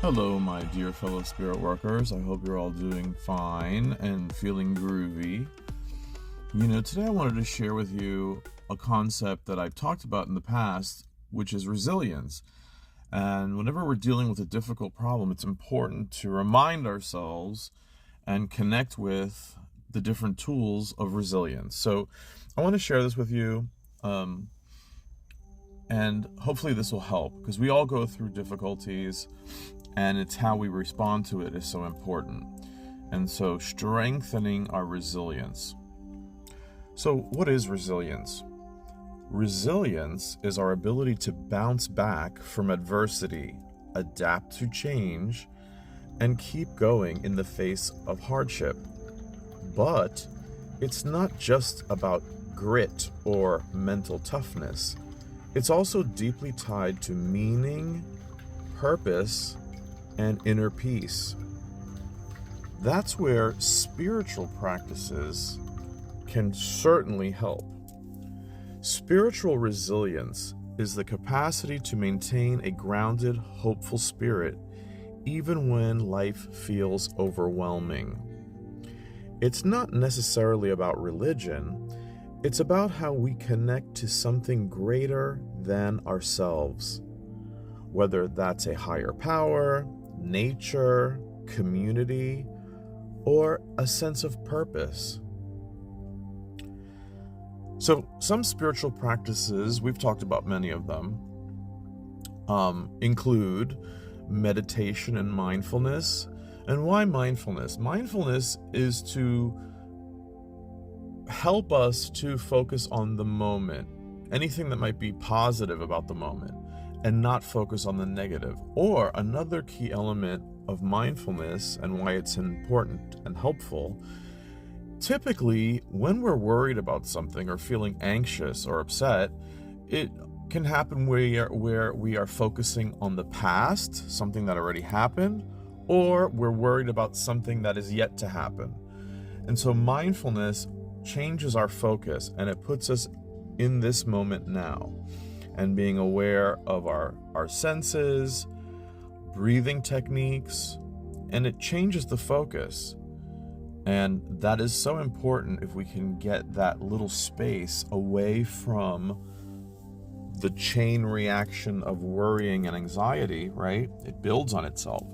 Hello, my dear fellow spirit workers. I hope you're all doing fine and feeling groovy. Today I wanted to share with you a concept that I've talked about in the past, which is resilience. And whenever we're dealing with a difficult problem, it's important to remind ourselves and connect with the different tools of resilience. So I want to share this with you. And hopefully this will help, because we all go through difficulties, and it's how we respond to it is so important. And so strengthening our resilience. So what is resilience? Resilience is our ability to bounce back from adversity, adapt to change, and keep going in the face of hardship. But it's not just about grit or mental toughness. It's also deeply tied to meaning, purpose, and inner peace. That's where spiritual practices can certainly help. Spiritual resilience is the capacity to maintain a grounded, hopeful spirit even when life feels overwhelming. It's not necessarily about religion. It's about how we connect to something greater than ourselves, whether that's a higher power, nature, community, or a sense of purpose. So some spiritual practices, we've talked about many of them, include meditation and mindfulness. And why mindfulness? Mindfulness is to help us to focus on the moment, anything that might be positive about the moment, and not focus on the negative. Or another key element of mindfulness and why it's important and helpful, typically when we're worried about something or feeling anxious or upset, it can happen where we are focusing on the past, something that already happened, or we're worried about something that is yet to happen. And so mindfulness changes our focus, and it puts us in this moment now, and being aware of our senses, breathing techniques, and it changes the focus. And that is so important if we can get that little space away from the chain reaction of worrying and anxiety, right? It builds on itself.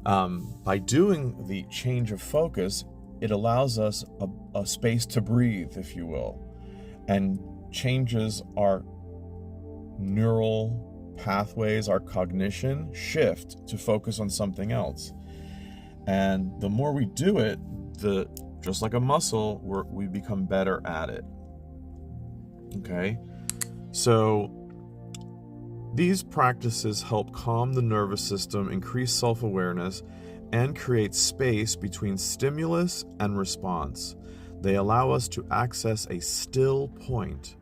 By doing the change of focus, it allows us a space to breathe, if you will, and changes our neural pathways, our cognition shift to focus on something else. And the more we do it, just like a muscle, we become better at it. Okay? So these practices help calm the nervous system, increase self-awareness, and create space between stimulus and response. They allow us to access a still point,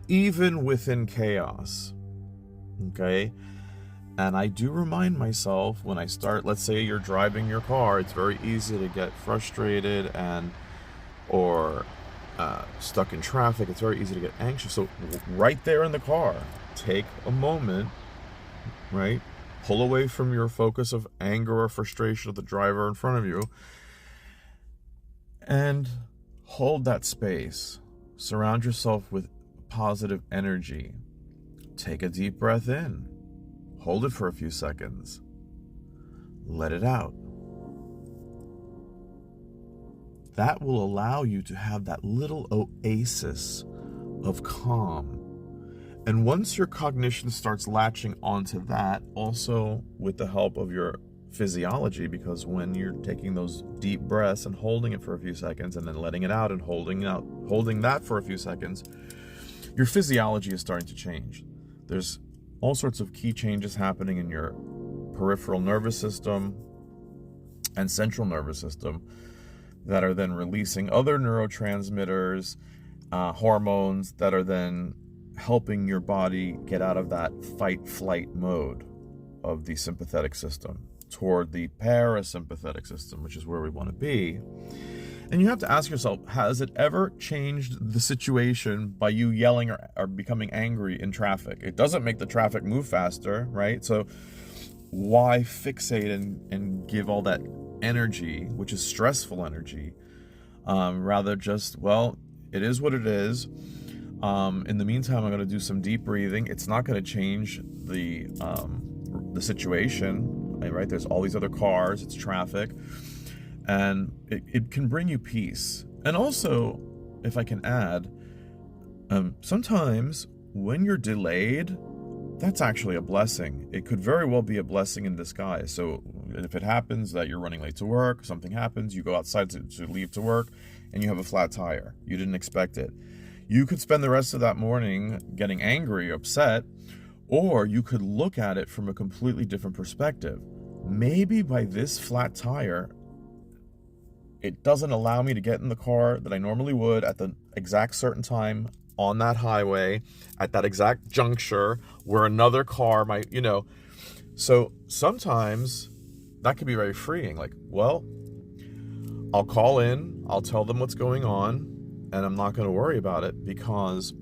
even within chaos. Okay? And I do remind myself when I start, let's say you're driving your car, it's very easy to get frustrated or stuck in traffic. It's very easy to get anxious. So right there in the car, take a moment, right? Pull away from your focus of anger or frustration of the driver in front of you and hold that space. Surround yourself with positive energy. Take a deep breath in. Hold it for a few seconds. Let it out. That will allow you to have that little oasis of calm. And once your cognition starts latching onto that, also with the help of your physiology, because when you're taking those deep breaths and holding it for a few seconds and then letting it out and holding that for a few seconds, your physiology is starting to change. There's all sorts of key changes happening in your peripheral nervous system and central nervous system that are then releasing other neurotransmitters, hormones that are then helping your body get out of that fight-flight mode of the sympathetic system toward the parasympathetic system, which is where we want to be. And you have to ask yourself, has it ever changed the situation by you yelling or becoming angry in traffic? It doesn't make the traffic move faster, right? So why fixate and give all that energy, which is stressful energy, rather just, well, it is what it is. In the meantime, I'm going to do some deep breathing. It's not going to change the situation, right? There's all these other cars, it's traffic, and it can bring you peace. And also, if I can add, sometimes when you're delayed, that's actually a blessing. It could very well be a blessing in disguise. So if it happens that you're running late to work, something happens, you go outside to leave to work, and you have a flat tire. You didn't expect it. You could spend the rest of that morning getting angry, upset, or you could look at it from a completely different perspective. Maybe by this flat tire, it doesn't allow me to get in the car that I normally would at the exact certain time on that highway, at that exact juncture where another car might, So sometimes that could be very freeing. Like, well, I'll call in, I'll tell them what's going on, and I'm not going to worry about it because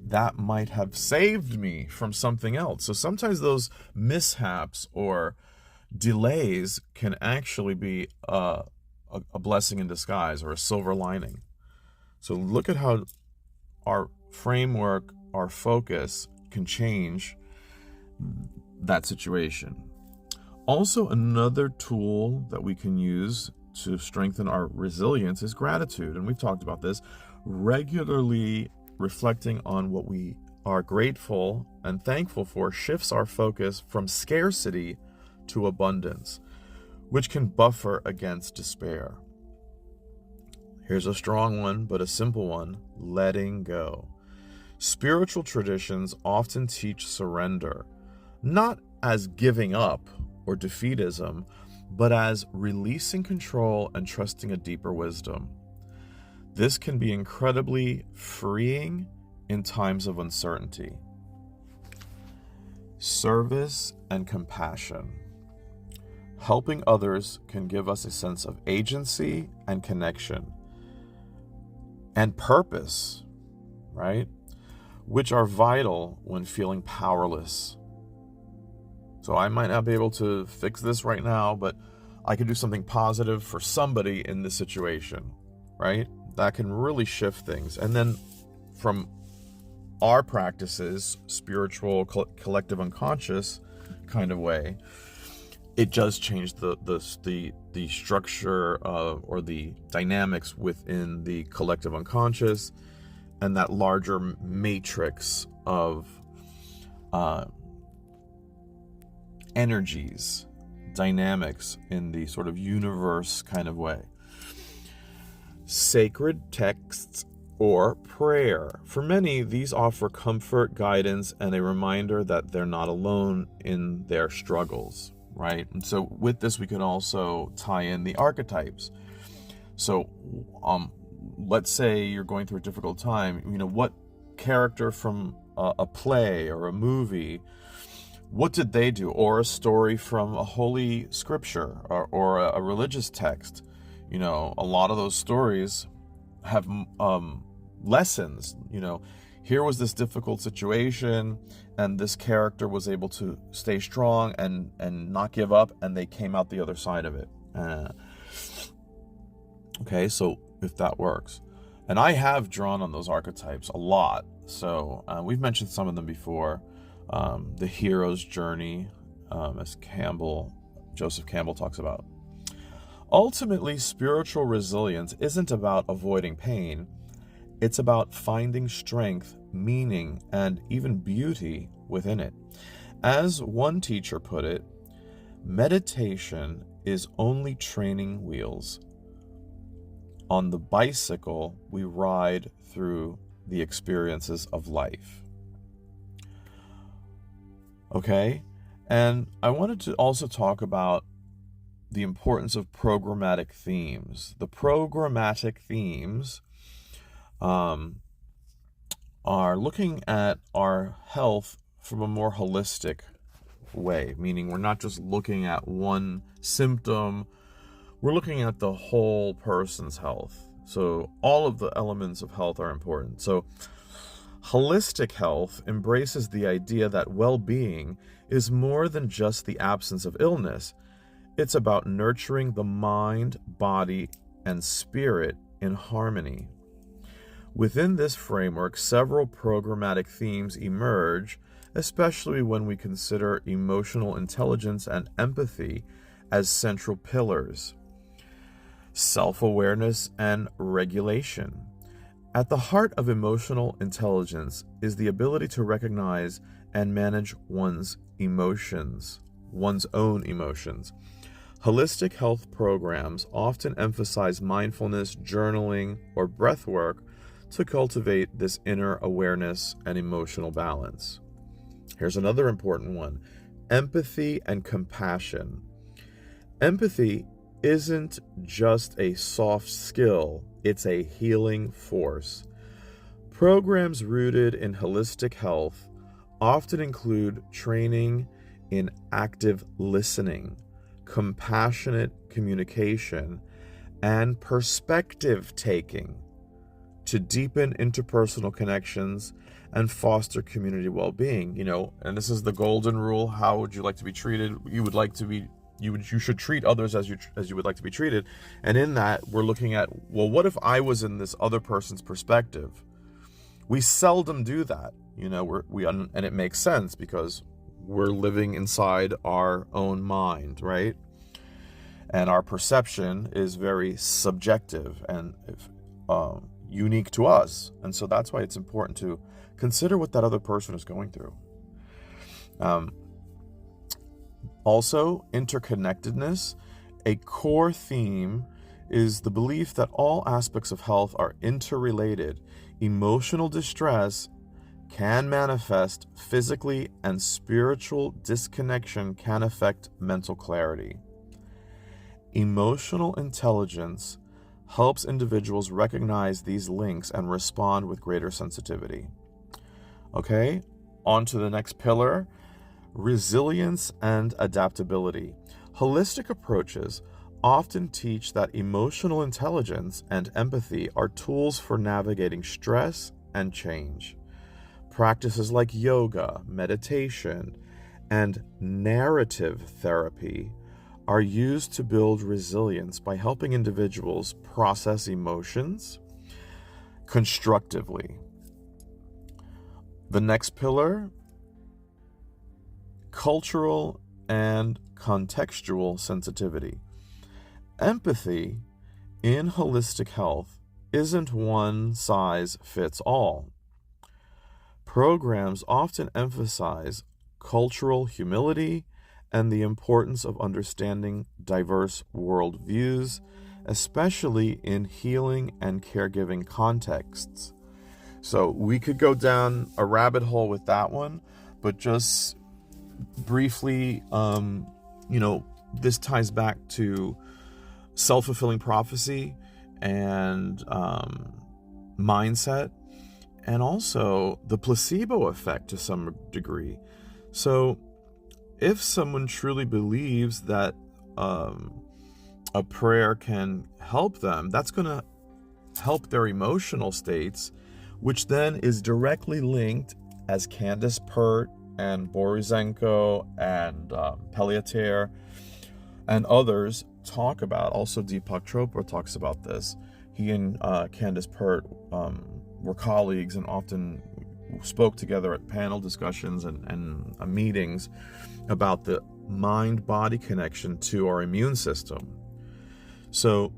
that might have saved me from something else. So sometimes those mishaps or delays can actually be a blessing in disguise or a silver lining. So look at how our framework, our focus can change that situation. Also, another tool that we can use to strengthen our resilience is gratitude. And we've talked about this. Regularly reflecting on what we are grateful and thankful for shifts our focus from scarcity to abundance, which can buffer against despair. Here's a strong one, but a simple one: letting go. Spiritual traditions often teach surrender, not as giving up or defeatism, but as releasing control and trusting a deeper wisdom. This can be incredibly freeing in times of uncertainty. Service and compassion. Helping others can give us a sense of agency and connection and purpose, right? Which are vital when feeling powerless. So I might not be able to fix this right now, but I can do something positive for somebody in this situation, right? That can really shift things. And then from our practices, spiritual, collective unconscious kind of way, it does change the structure or the dynamics within the collective unconscious and that larger matrix of energies, dynamics in the sort of universe kind of way. Sacred texts or prayer. For many, these offer comfort, guidance, and a reminder that they're not alone in their struggles, right? And so with this, we can also tie in the archetypes. So let's say you're going through a difficult time, what character from a play or a movie, what did they do? Or a story from a holy scripture or a religious text. A lot of those stories have lessons. Here was this difficult situation, and this character was able to stay strong and not give up, and they came out the other side of it. Okay, so if that works. And I have drawn on those archetypes a lot. So we've mentioned some of them before. The hero's journey, as Joseph Campbell talks about. Ultimately, spiritual resilience isn't about avoiding pain. It's about finding strength, meaning, and even beauty within it. As one teacher put it, meditation is only training wheels. On the bicycle, we ride through the experiences of life. Okay? And I wanted to also talk about the importance of programmatic themes. The programmatic themes are looking at our health from a more holistic way, meaning we're not just looking at one symptom, we're looking at the whole person's health. So all of the elements of health are important. So holistic health embraces the idea that well-being is more than just the absence of illness. It's about nurturing the mind, body, and spirit in harmony. Within this framework, several programmatic themes emerge, especially when we consider emotional intelligence and empathy as central pillars. Self-awareness and regulation. At the heart of emotional intelligence is the ability to recognize and manage one's own emotions. Holistic health programs often emphasize mindfulness, journaling, or breath work to cultivate this inner awareness and emotional balance. Here's another important one: empathy and compassion. Empathy isn't just a soft skill, it's a healing force. Programs rooted in holistic health often include training in active listening, compassionate communication, and perspective taking to deepen interpersonal connections and foster community well-being. And this is the golden rule. How would you like to be treated? You should treat others as you would like to be treated. And in that, we're looking at, well, what if I was in this other person's perspective? We seldom do that, and it makes sense because we're living inside our own mind, right? And our perception is very subjective and unique to us. And so that's why it's important to consider what that other person is going through. Also, interconnectedness. A core theme is the belief that all aspects of health are interrelated. Emotional distress can manifest physically, and spiritual disconnection can affect mental clarity. Emotional intelligence helps individuals recognize these links and respond with greater sensitivity. Okay, on to the next pillar: resilience and adaptability. Holistic approaches often teach that emotional intelligence and empathy are tools for navigating stress and change. Practices like yoga, meditation, and narrative therapy are used to build resilience by helping individuals process emotions constructively. The next pillar: cultural and contextual sensitivity. Empathy in holistic health isn't one size fits all. Programs often emphasize cultural humility and the importance of understanding diverse worldviews, especially in healing and caregiving contexts. So we could go down a rabbit hole with that one, but just briefly, this ties back to self-fulfilling prophecy and mindset, and also the placebo effect to some degree. So if someone truly believes that a prayer can help them, that's going to help their emotional states, which then is directly linked, as Candace Pert and Borisenko and Pellietier and others talk about. Also Deepak Chopra talks about this. He and Candace Pert were colleagues and often spoke together at panel discussions and meetings about the mind-body connection to our immune system. So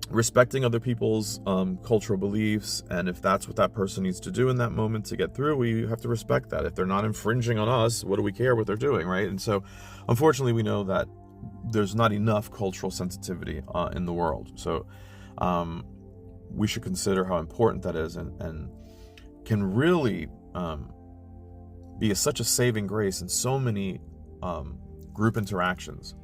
respecting other people's cultural beliefs, and if that's what that person needs to do in that moment to get through, we have to respect that. If they're not infringing on us, what do we care what they're doing, right? And so unfortunately we know that there's not enough cultural sensitivity in the world. So we should consider how important that is, and can really be such a saving grace in so many group interactions,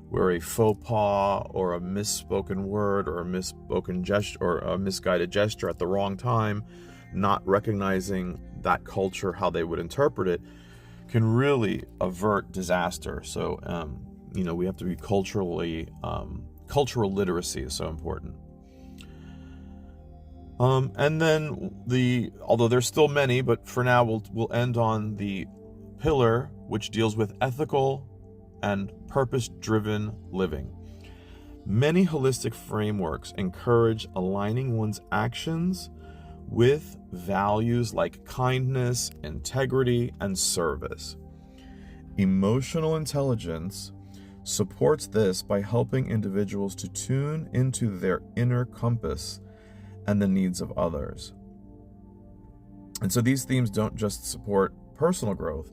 where a faux pas or a misspoken word or a misspoken gesture or a misguided gesture at the wrong time, not recognizing that culture, how they would interpret it, can really avert disaster. So, we have to be cultural literacy is so important. And then although there's still many, but for now we'll end on the pillar which deals with ethical and purpose-driven living. Many holistic frameworks encourage aligning one's actions with values like kindness, integrity, and service. Emotional intelligence supports this by helping individuals to tune into their inner compass and the needs of others. And so these themes don't just support personal growth,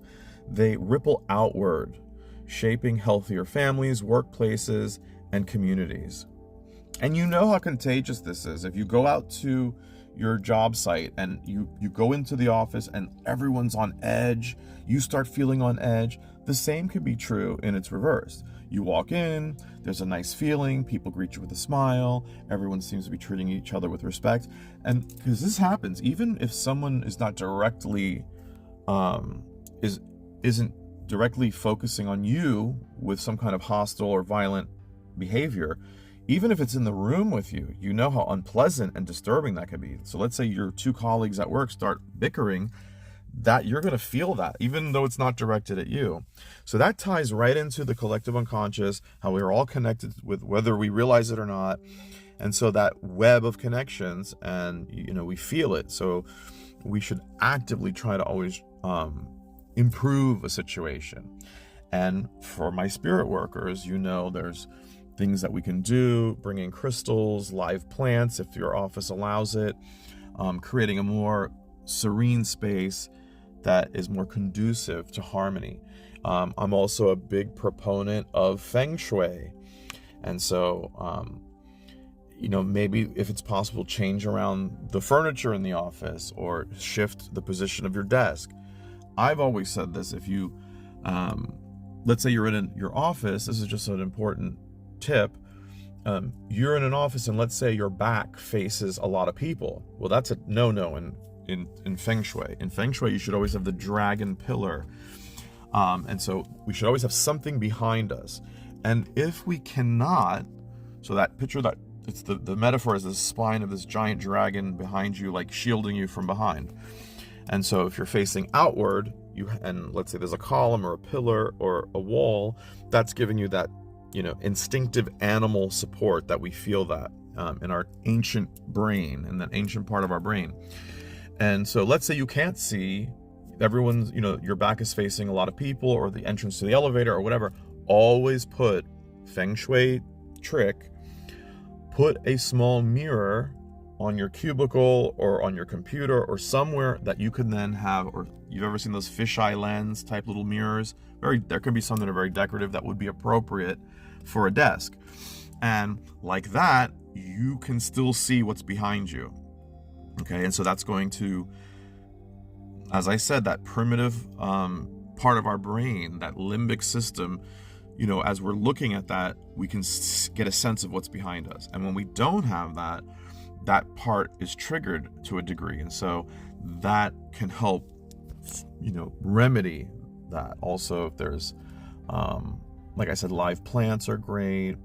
they ripple outward, shaping healthier families, workplaces, and communities. And you know how contagious this is. If you go out to your job site and you go into the office and everyone's on edge, you start feeling on edge. The same could be true in its reverse. You walk in, there's a nice feeling, people greet you with a smile, everyone seems to be treating each other with respect. And because this happens, even if someone is not directly isn't directly focusing on you with some kind of hostile or violent behavior, even if it's in the room with you, you know how unpleasant and disturbing that could be. So let's say your two colleagues at work start bickering, that you're going to feel that, even though it's not directed at you. So that ties right into the collective unconscious, how we're all connected with whether we realize it or not. And so that web of connections, and we feel it. So we should actively try to always improve a situation. And for my spirit workers, there's things that we can do, bring in crystals, live plants if your office allows it, creating a more serene space that is more conducive to harmony. I'm also a big proponent of Feng Shui. And so, maybe if it's possible, change around the furniture in the office or shift the position of your desk. I've always said this, if you, let's say you're in your office, this is just an important tip. You're in an office and let's say your back faces a lot of people. Well, that's a no-no in Feng Shui. In Feng Shui, you should always have the dragon pillar. And so we should always have something behind us. And if we cannot, so that picture that it's the metaphor is the spine of this giant dragon behind you, like shielding you from behind. And so if you're facing outward, and let's say there's a column or a pillar or a wall, that's giving you that, instinctive animal support that we feel that in our ancient brain, in that ancient part of our brain. And so let's say you can't see, everyone's, your back is facing a lot of people or the entrance to the elevator or whatever. Always put Feng Shui trick, put a small mirror on your cubicle or on your computer or somewhere that you can then have, or you've ever seen those fisheye lens type little mirrors? There could be some that are very decorative that would be appropriate for a desk. And like that, you can still see what's behind you. Okay, and so that's going to, as I said, that primitive part of our brain, that limbic system, as we're looking at that, we can get a sense of what's behind us. And when we don't have that, that part is triggered to a degree. And so that can help, remedy that. Also, if there's, like I said, live plants are great.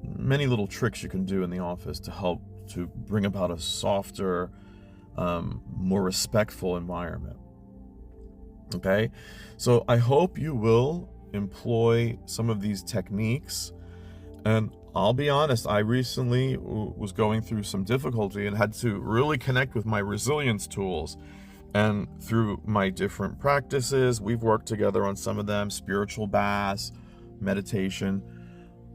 Many little tricks you can do in the office to help to bring about a softer, more respectful environment. Okay, so I hope you will employ some of these techniques. And I'll be honest, I recently was going through some difficulty and had to really connect with my resilience tools. And through my different practices, we've worked together on some of them, spiritual baths, meditation.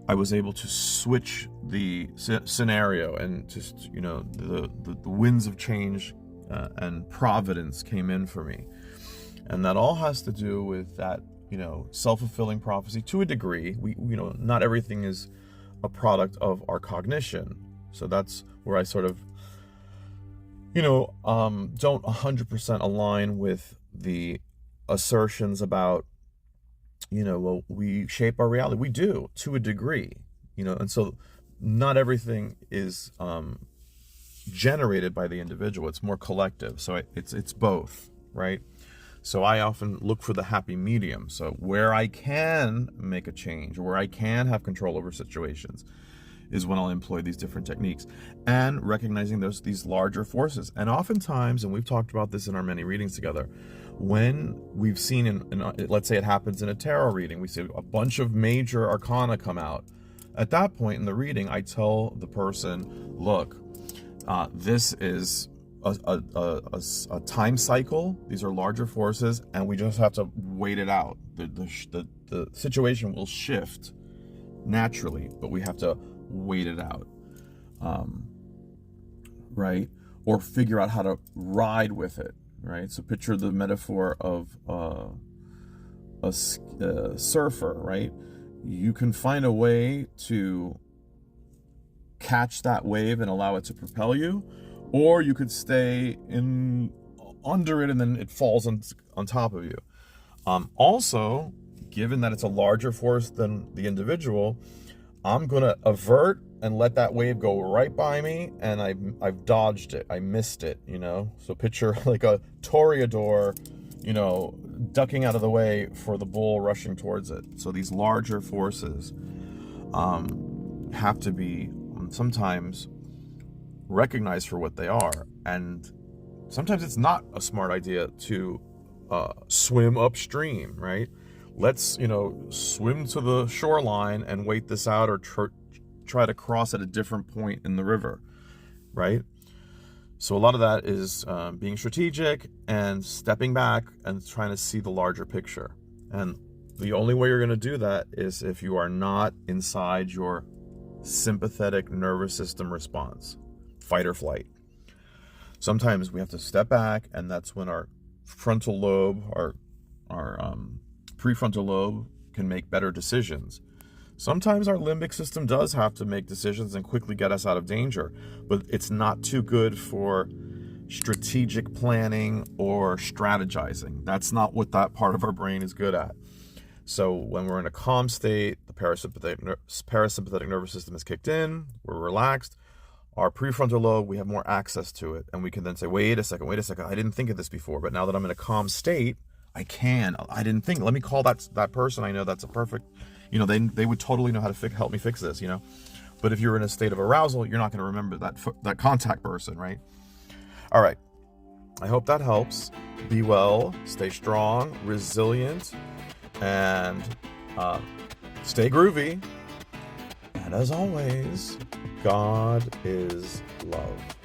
I was able to switch the scenario, and just, the winds of change and providence came in for me. And that all has to do with that, self-fulfilling prophecy to a degree. We not everything is a product of our cognition. So that's where I sort of, don't 100% align with the assertions about, we shape our reality. We do, to a degree, and so not everything is generated by the individual. It's more collective. So it's both, right? So I often look for the happy medium. So where I can make a change, where I can have control over situations, is when I'll employ these different techniques, and recognizing these larger forces. And oftentimes, and we've talked about this in our many readings together, when we've seen let's say it happens in a tarot reading, we see a bunch of major arcana come out. At that point in the reading, I tell the person, look, this is a time cycle. These are larger forces, and we just have to wait it out. The situation will shift naturally, but we have to wait it out, right? Or figure out how to ride with it, right? So picture the metaphor of a surfer, right? You can find a way to catch that wave and allow it to propel you, or you could stay under it and then it falls on top of you. Also, given that it's a larger force than the individual, I'm gonna avert and let that wave go right by me, and I've dodged it, I missed it, So picture like a toreador, ducking out of the way for the bull rushing towards it. So these larger forces have to be sometimes recognized for what they are, and sometimes it's not a smart idea to swim upstream, right? Let's swim to the shoreline and wait this out, or try to cross at a different point in the river, right? So a lot of that is being strategic and stepping back and trying to see the larger picture. And the only way you're going to do that is if you are not inside your sympathetic nervous system response, fight or flight. Sometimes we have to step back, and that's when our frontal lobe, our prefrontal lobe, can make better decisions. Sometimes our limbic system does have to make decisions and quickly get us out of danger, but it's not too good for strategic planning or strategizing. That's not what that part of our brain is good at. So when we're in a calm state, the parasympathetic nervous system is kicked in, we're relaxed, our prefrontal lobe, we have more access to it, and we can then say, wait a second, I didn't think of this before, but now that I'm in a calm state, I didn't think, let me call that person, I know that's a perfect, they would totally know how to help me fix this, But if you're in a state of arousal, you're not going to remember that contact person, right? All right. I hope that helps. Be well, stay strong, resilient, and stay groovy. And as always, God is love.